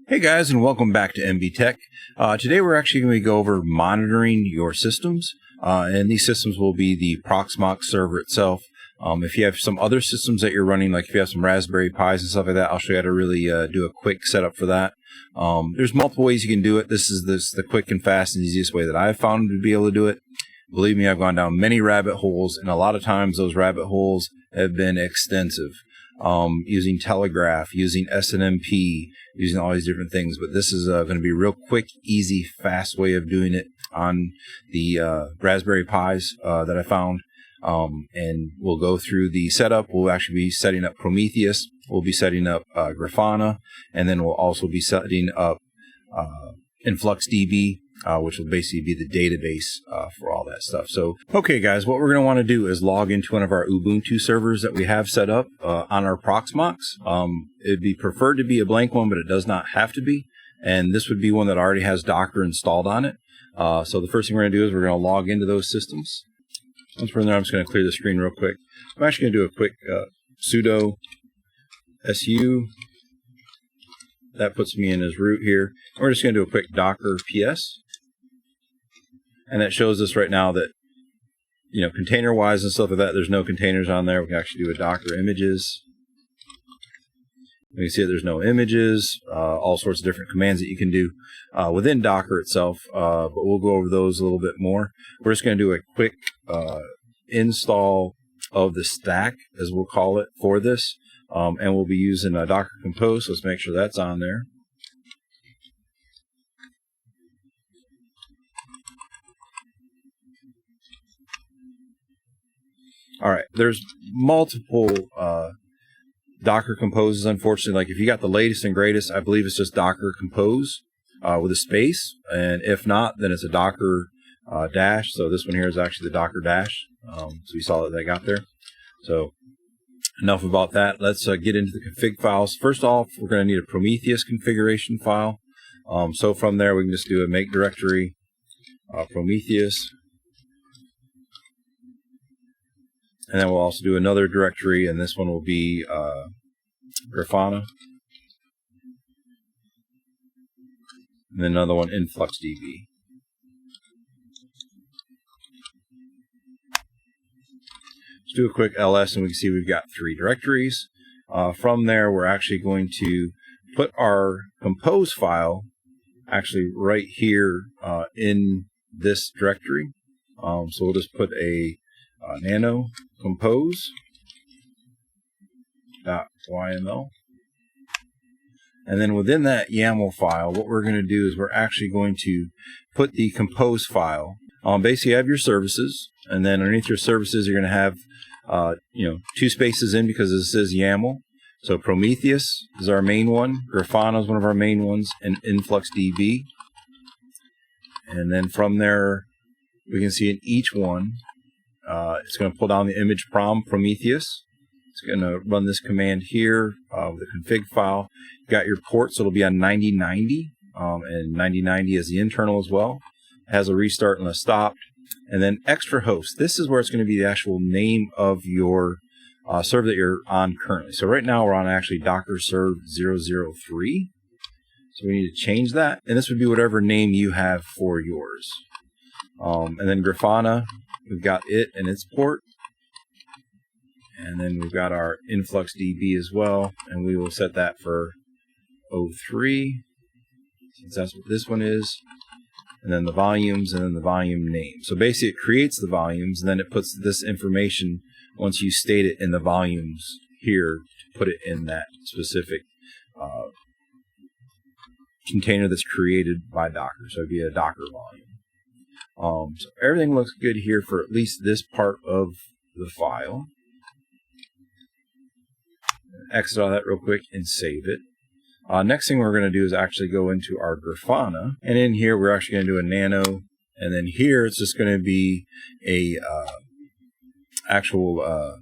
Hey guys, and welcome back to MB Tech. Today we're actually going to go over monitoring your systems, and these systems will be the Proxmox server itself. If you have some other systems that you're running, like if you have some Raspberry Pis and stuff like that, I'll show you how to really do a quick setup for that. There's multiple ways you can do it. This is the quick and fast and easiest way that I've found to be able to do it. Believe me, I've gone down many rabbit holes, and a lot of times those rabbit holes have been extensive. Using Telegraph, using SNMP, using all these different things. But this is going to be a real quick, easy, fast way of doing it on the Raspberry Pis that I found. And we'll go through the setup. We'll actually be setting up Prometheus. We'll be setting up Grafana. And then we'll also be setting up InfluxDB, which will basically be the database for all that stuff. So, okay, guys, what we're going to want to do is log into one of our Ubuntu servers that we have set up on our Proxmox. It'd be preferred to be a blank one, but it does not have to be. And this would be one that already has Docker installed on it. So the first thing we're going to do is we're going to log into those systems. Once we're in there, I'm just going to clear the screen real quick. I'm actually going to do a quick sudo su. That puts me in as root here. And we're just going to do a quick docker ps. And that shows us right now that, you know, container-wise and stuff like that, there's no containers on there. We can actually do a Docker images. You can see that there's no images, all sorts of different commands that you can do within Docker itself. But we'll go over those a little bit more. We're just going to do a quick install of the stack, as we'll call it, for this. And we'll be using Docker Compose, so let's make sure that's on there. All right, there's multiple Docker Composes, unfortunately. Like if you got the latest and greatest, I believe it's just Docker Compose with a space. And if not, then it's a Docker dash. So this one here is actually the Docker dash. So you saw that I got there. So enough about that. Let's get into the config files. First off, we're going to need a Prometheus configuration file. So from there, we can just do a make directory Prometheus. And then we'll also do another directory, and this one will be Grafana. And then another one, InfluxDB. Let's do a quick ls, and we can see we've got 3 directories. From there, we're actually going to put our compose file actually right here in this directory. So we'll just put a nano compose.yml. And then within that YAML file, what we're going to do is we're actually going to put the compose file. Basically, you have your services, and then underneath your services, you're going to have 2 spaces in because this says YAML. So Prometheus is our main one, Grafana is one of our main ones, and InfluxDB. And then from there, we can see in each one, it's going to pull down the image from Prometheus. It's going to run this command here with the config file. You got your port, so it'll be on 9090, and 9090 is the internal as well. It has a restart and a stop. And then extra host. This is where it's going to be the actual name of your server that you're on currently. So right now we're on actually Docker serve 003. So we need to change that. And this would be whatever name you have for yours. And then Grafana, we've got it and its port. And then we've got our InfluxDB as well. And we will set that for 03, since that's what this one is. And then the volumes, and then the volume name. So basically it creates the volumes, and then it puts this information, once you state it in the volumes here, to put it in that specific container that's created by Docker. So it'd be a Docker volume. So everything looks good here for at least this part of the file. Exit all that real quick and save it. Next thing we're going to do is actually go into our Grafana, and in here we're actually going to do a nano, and then here it's just going to be a actual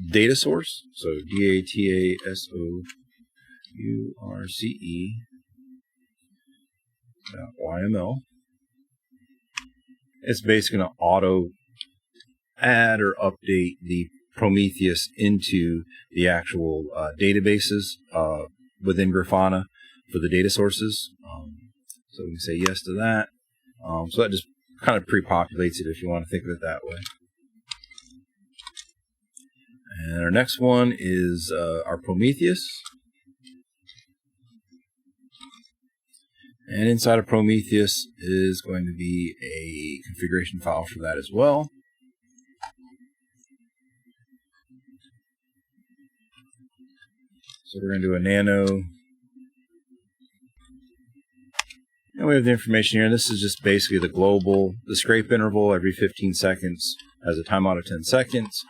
data source. So datasource.yml. It's basically going to auto add or update the Prometheus into the actual databases within Grafana. for the data sources. So we can say yes to that. So that just kind of pre-populates it if you want to think of it that way. And our next one is our Prometheus. And inside of Prometheus is going to be a configuration file for that as well. So we're going to do a nano. And we have the information here. And this is just basically the global, the scrape interval every 15 seconds has a timeout of 10 seconds.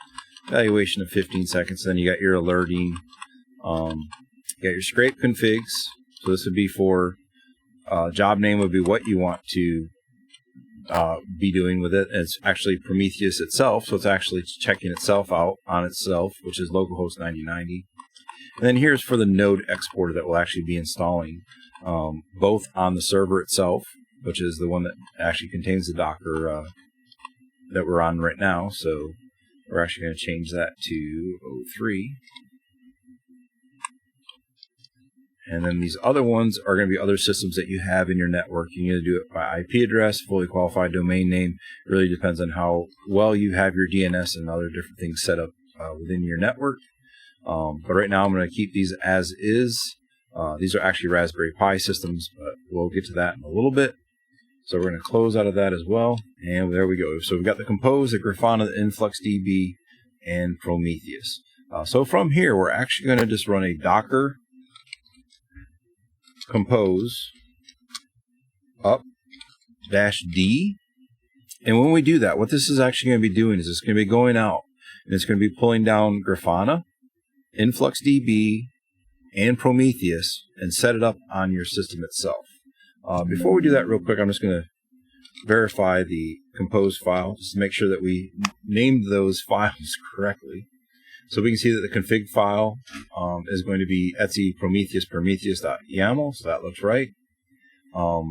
Evaluation of 15 seconds. Then you got your alerting. You got your scrape configs. So this would be for job name would be what you want to be doing with it. And it's actually Prometheus itself, so it's actually checking itself out on itself, which is localhost 9090. And then here's for the node exporter that will actually be installing both on the server itself, which is the one that actually contains the Docker that we're on right now. So we're actually going to change that to 03. And then these other ones are going to be other systems that you have in your network. You can either do it by IP address, fully qualified domain name. It really depends on how well you have your DNS and other different things set up within your network. But right now I'm going to keep these as is. These are actually Raspberry Pi systems, but we'll get to that in a little bit. So we're going to close out of that as well. And there we go. So we've got the Compose, the Grafana, the InfluxDB, and Prometheus. So from here, we're actually going to just run a Docker compose up-d. And when we do that, what this is actually going to be doing is it's going to be going out and it's going to be pulling down Grafana, InfluxDB, and Prometheus and set it up on your system itself. Before we do that real quick, I'm just going to verify the compose file just to make sure that we named those files correctly. So we can see that the config file is going to be etc prometheus.yaml, so that looks right. The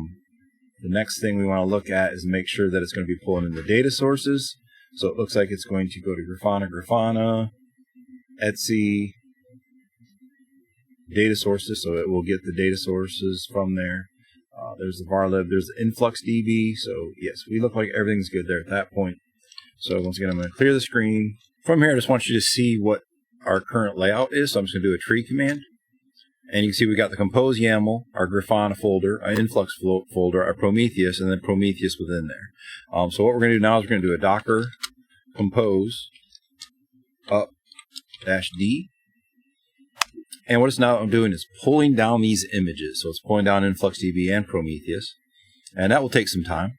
next thing we want to look at is make sure that it's going to be pulling in the data sources. So it looks like it's going to go to Grafana, etc data sources, so it will get the data sources from there. There's the varlib, there's the influxDB, so yes, we look like everything's good there at that point. So once again, I'm going to clear the screen. From here, I just want you to see what our current layout is. So I'm just going to do a tree command. And you can see we got the compose YAML, our Grafana folder, our influx folder, our Prometheus, and then Prometheus within there. So what we're going to do now is we're going to do a Docker compose up-d. And what it's now doing is pulling down these images. So it's pulling down InfluxDB and Prometheus. And that will take some time.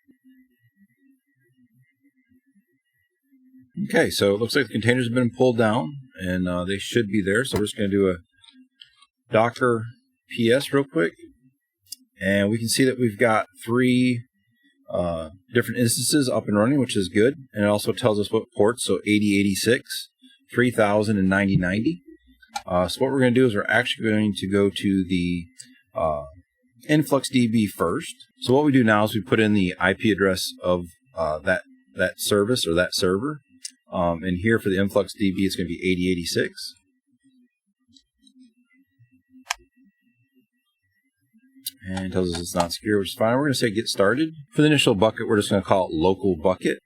Okay, so it looks like the containers have been pulled down, and they should be there. So we're just going to do a Docker PS real quick. And we can see that we've got 3 different instances up and running, which is good. And it also tells us what ports, so 8086, 3000, and 9090. So what we're going to do is we're actually going to go to the InfluxDB first. So what we do now is we put in the IP address of that service or that server. And here for the InfluxDB, it's going to be 8086. And it tells us it's not secure, which is fine. We're going to say get started. For the initial bucket, we're just going to call it local bucket.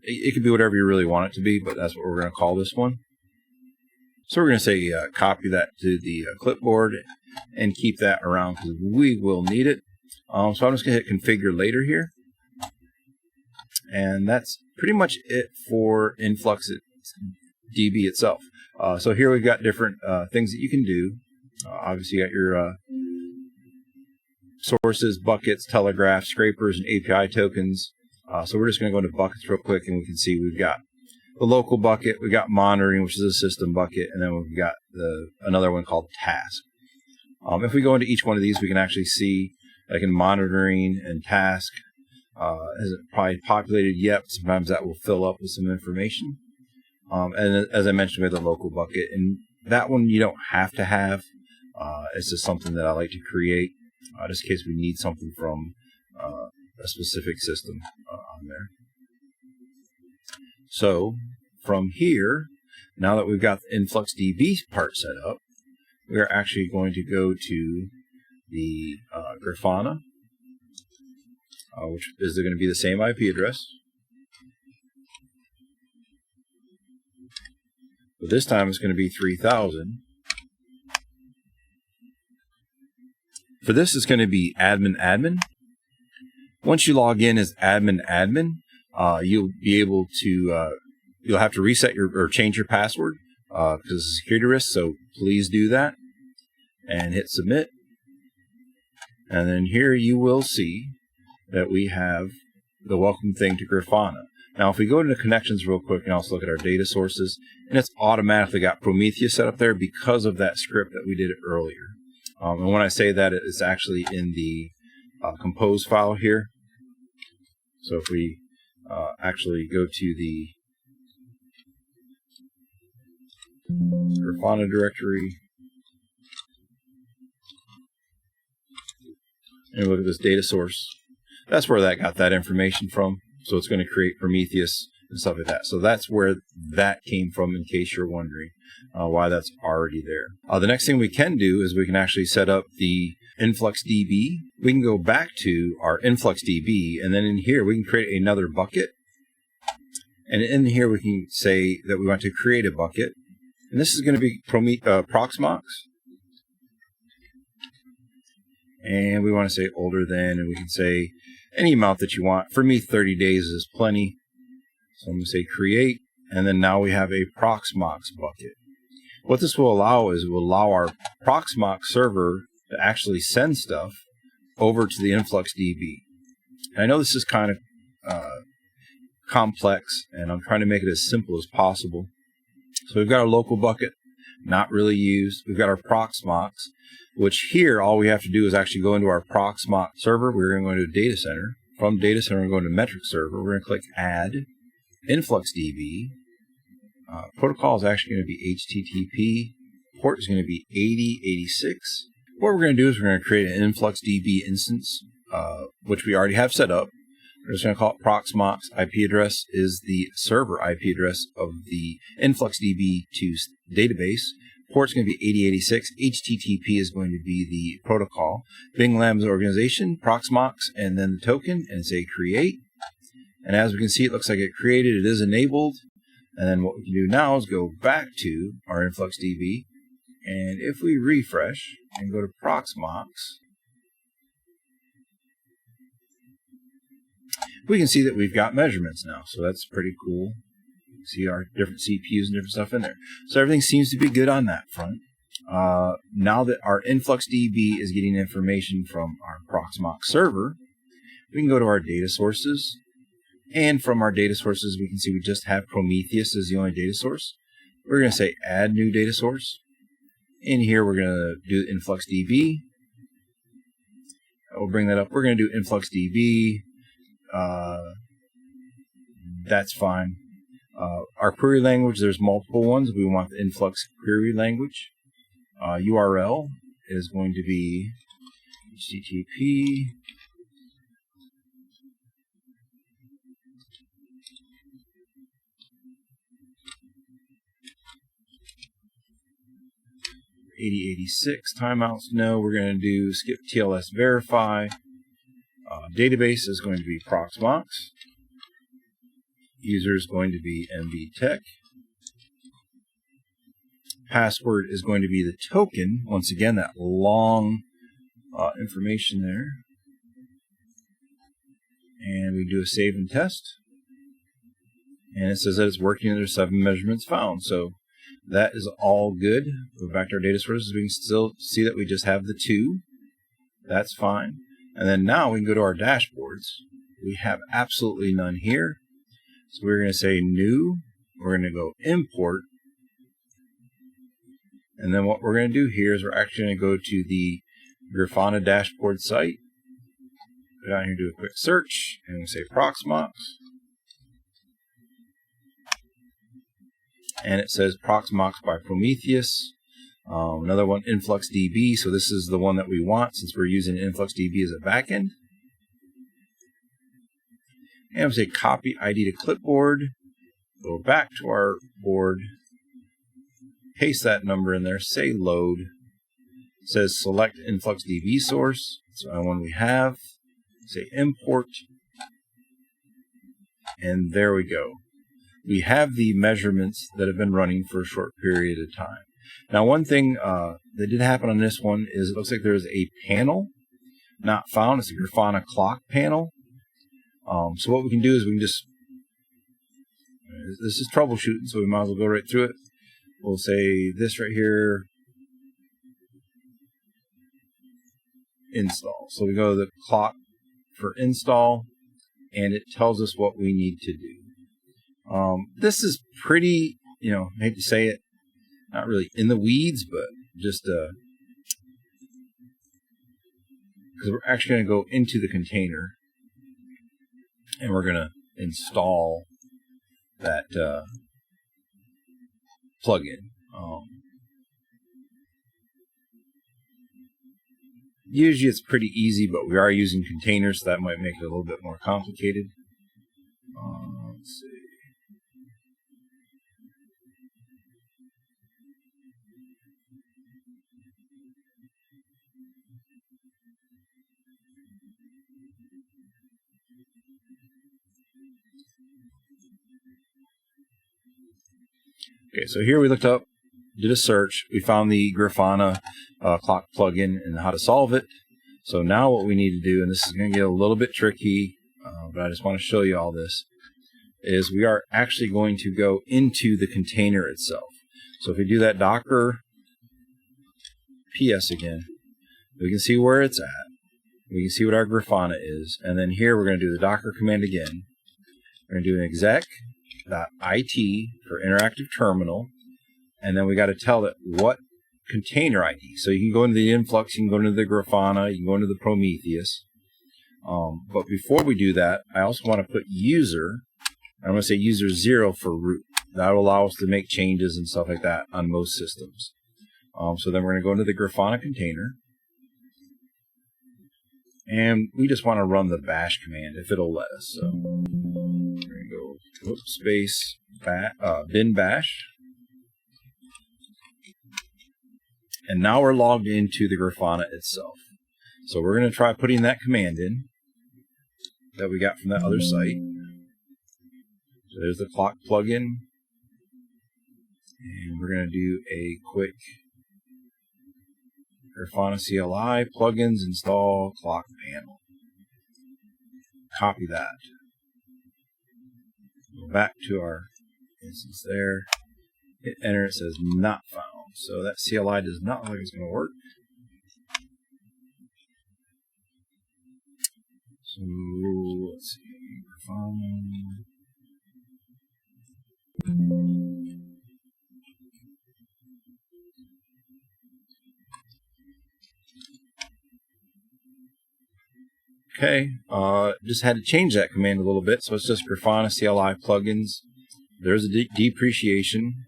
It could be whatever you really want it to be, but that's what we're going to call this one. So we're going to say copy that to the clipboard and keep that around because we will need it. So I'm just going to hit configure later here. And that's pretty much it for InfluxDB itself. So here we've got different things that you can do. Obviously you got your sources, buckets, telegraphs, scrapers, and API tokens. So we're just going to go into buckets real quick and we can see we've got the local bucket, we got monitoring, which is a system bucket, and then we've got another one called task. If we go into each one of these, we can actually see, like in monitoring and task, isn't probably populated yet, but sometimes that will fill up with some information. And as I mentioned, we have the local bucket, and that one you don't have to have. It's just something that I like to create, just in case we need something from a specific system on there. So from here, now that we've got the InfluxDB part set up, we are actually going to go to the Grafana, which is going to be the same IP address. But this time it's going to be 3000. For this, it's going to be admin. Once you log in as admin, you'll be able to, you'll have to reset or change your password because of security risk. So please do that and hit submit. And then here you will see that we have the welcome thing to Grafana. Now, if we go into connections real quick and also look at our data sources, and it's automatically got Prometheus set up there because of that script that we did earlier. And when I say that, it's actually in the compose file here. So if we actually go to the Grafana directory and look at this data source, that's where that got that information from. So it's going to create Prometheus and stuff like that. So that's where that came from, in case you're wondering why that's already there. The next thing we can do is we can actually set up the InfluxDB. We can go back to our InfluxDB, and then in here we can create another bucket. And in here we can say that we want to create a bucket. And this is going to be Proxmox. And we want to say older than, and we can say any amount that you want. For me, 30 days is plenty. So I'm going to say create, and then now we have a Proxmox bucket. What this will allow is it will allow our Proxmox server to actually send stuff over to the InfluxDB. And I know this is kind of complex, and I'm trying to make it as simple as possible. So we've got our local bucket, not really used. We've got our Proxmox, which here all we have to do is actually go into our Proxmox server. We're going to go into data center. From data center, we're going to metric server. We're going to click add InfluxDB. Protocol is actually going to be HTTP. Port is going to be 8086. What we're going to do is we're going to create an InfluxDB instance, which we already have set up. We're just going to call it Proxmox. IP address is the server IP address of the InfluxDB2 database. Port's going to be 8086. HTTP is going to be the protocol. Bing Lamb's organization, Proxmox, and then the token, and say create. And as we can see, it looks like it created. It is enabled. And then what we can do now is go back to our InfluxDB. And if we refresh and go to Proxmox, we can see that we've got measurements now. So that's pretty cool. See our different CPUs and different stuff in there. So everything seems to be good on that front. Now that our InfluxDB is getting information from our Proxmox server, we can go to our data sources. And from our data sources, we can see we just have Prometheus as the only data source. We're going to say add new data source. In here, we're going to do InfluxDB. We'll bring that up. We're going to do InfluxDB. That's fine. Our query language, there's multiple ones. We want the Influx query language. URL is going to be HTTP. .8086 timeouts. No, we're going to do skip TLS verify. Database is going to be Proxmox. User is going to be MBTech. Password is going to be the token. Once again, that long information there. And we do a save and test. And it says that it's working and there's 7 measurements found. So that is all good. Go back to our data sources. We can still see that we just have the 2. That's fine. And then now we can go to our dashboards. We have absolutely none here. So we're going to say new. We're going to go import. And then what we're going to do here is we're actually going to go to the Grafana dashboard site. Go down here and do a quick search. And we say Proxmox. And it says Proxmox by Prometheus. Another one, InfluxDB. So this is the one that we want since we're using InfluxDB as a backend. And we say copy ID to clipboard. Go back to our board. Paste that number in there. Say load. It says select influxDB source. So when we have, say import, and there we go. We have the measurements that have been running for a short period of time. Now, one thing that did happen on this one is it looks like there's a panel not found. It's a Grafana clock panel. So what we can do is we can just, this is troubleshooting, so we might as well go right through it. We'll say this right here, install. So we go to the clock for install, and it tells us what we need to do. This is pretty, I hate to say it, not really in the weeds, but just because we're actually going to go into the container and we're going to install that plugin. Usually it's pretty easy, but we are using containers, so that might make it a little bit more complicated. Let's see. Okay, so here we looked up, did a search, we found the Grafana clock plugin and how to solve it. So now what we need to do, and this is going to get a little bit tricky, but I just want to show you all this, is we are actually going to go into the container itself. So if we do that Docker PS again, we can see where it's at. We can see what our Grafana is. And then here we're going to do the Docker command again. We're going to do an exec.it for interactive terminal. And then we got to tell it what container ID. So you can go into the Influx, you can go into the Grafana, you can go into the Prometheus. But before we do that, I also want to put user. I'm going to say user 0 for root. That will allow us to make changes and stuff like that on most systems. So then we're going to go into the Grafana container. And we just want to run the bash command if it'll let us. So we're going to go space bin bash. And now we're logged into the Grafana itself. So we're going to try putting that command in that we got from that other site. So there's the clock plugin. And we're going to do a quick Grafana CLI plugins install clock panel. Copy that. Go back to our instance there. Hit enter, it says not found. So that CLI does not look like it's going to work. So let's see. Grafana. Okay, just had to change that command a little bit, so it's just Grafana CLI plugins. There's a depreciation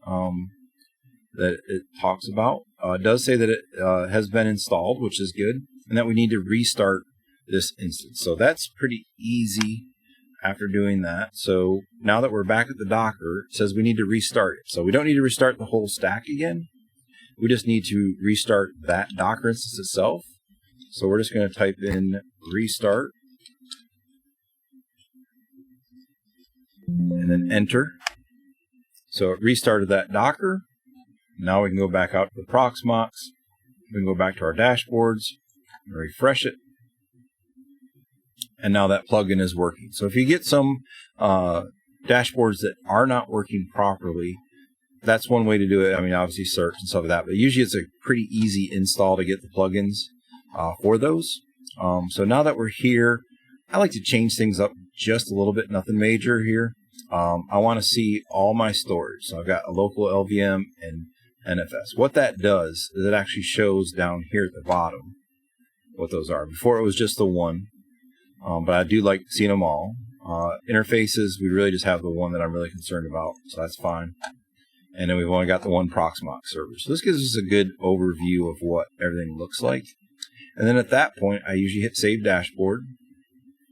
that it talks about. It does say that it has been installed, which is good, and that we need to restart this instance. So that's pretty easy after doing that. So now that we're back at the Docker, it says we need to restart it. So we don't need to restart the whole stack again. We just need to restart that Docker instance itself. So we're just going to type in restart and then enter. So it restarted that Docker. Now we can go back out to the Proxmox. We can go back to our dashboards and refresh it. And now that plugin is working. So if you get some dashboards that are not working properly, that's one way to do it. I mean, obviously search and stuff like that, but usually it's a pretty easy install to get the plugins for those. So now that we're here, I like to change things up just a little bit, nothing major here. I want to see all my storage. So I've got a local LVM and NFS. What that does is it actually shows down here at the bottom what those are. Before it was just the one, but I do like seeing them all. Interfaces, we really just have the one that I'm really concerned about, so that's fine. And then we've only got the one Proxmox server. So this gives us a good overview of what everything looks like. And then at that point, I usually hit Save Dashboard.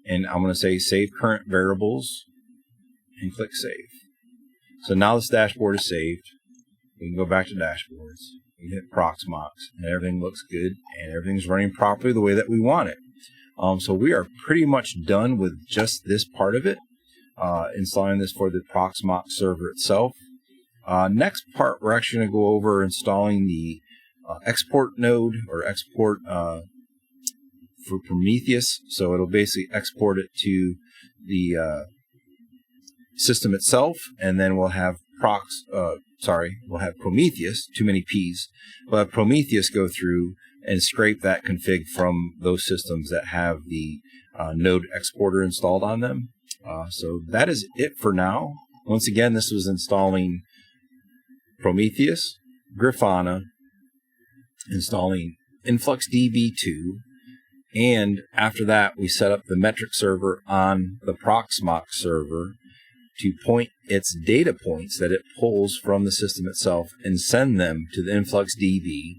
And I'm going to say Save Current Variables. And click Save. So now this dashboard is saved. We can go back to Dashboards. we hit Proxmox, and everything looks good, and everything's running properly the way that we want it. So we are pretty much done with just this part of it, installing this for the Proxmox server itself. Next part, we're actually going to go over installing the export node, or export for Prometheus. So it'll basically export it to the system itself, and then we'll have we'll have Prometheus, too many P's, we'll have Prometheus go through and scrape that config from those systems that have the node exporter installed on them. So that is it for now. Once again, this was installing Prometheus, Grafana, installing influxDB 2, and after that we set up the metric server on the Proxmox server to point its data points that it pulls from the system itself and send them to the influxDB,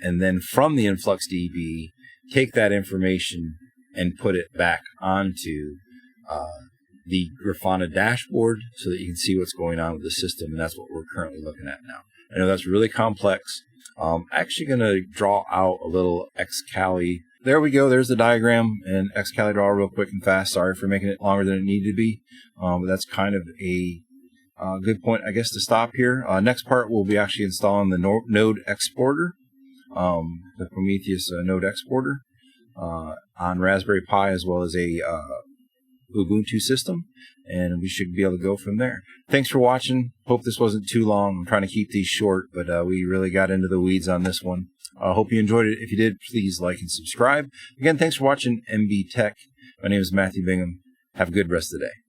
and then from the influxDB take that information and put it back onto the Grafana dashboard so that you can see what's going on with the system, and that's what we're currently looking at now. I know that's really complex. I'm actually going to draw out a little xcali. There we go. There's the diagram, and xcali draw real quick and fast. Sorry for making it longer than it needed to be, but that's kind of a good point, I guess, to stop here. Next part, we'll be actually installing the node exporter, the Prometheus node exporter on Raspberry Pi, as well as a Ubuntu system, and we should be able to go from there. Thanks for watching. Hope this wasn't too long. I'm trying to keep these short, but we really got into the weeds on this one. I hope you enjoyed it. If you did, please like and subscribe. Again, thanks for watching MB Tech. My name is Matthew Bingham. Have a good rest of the day.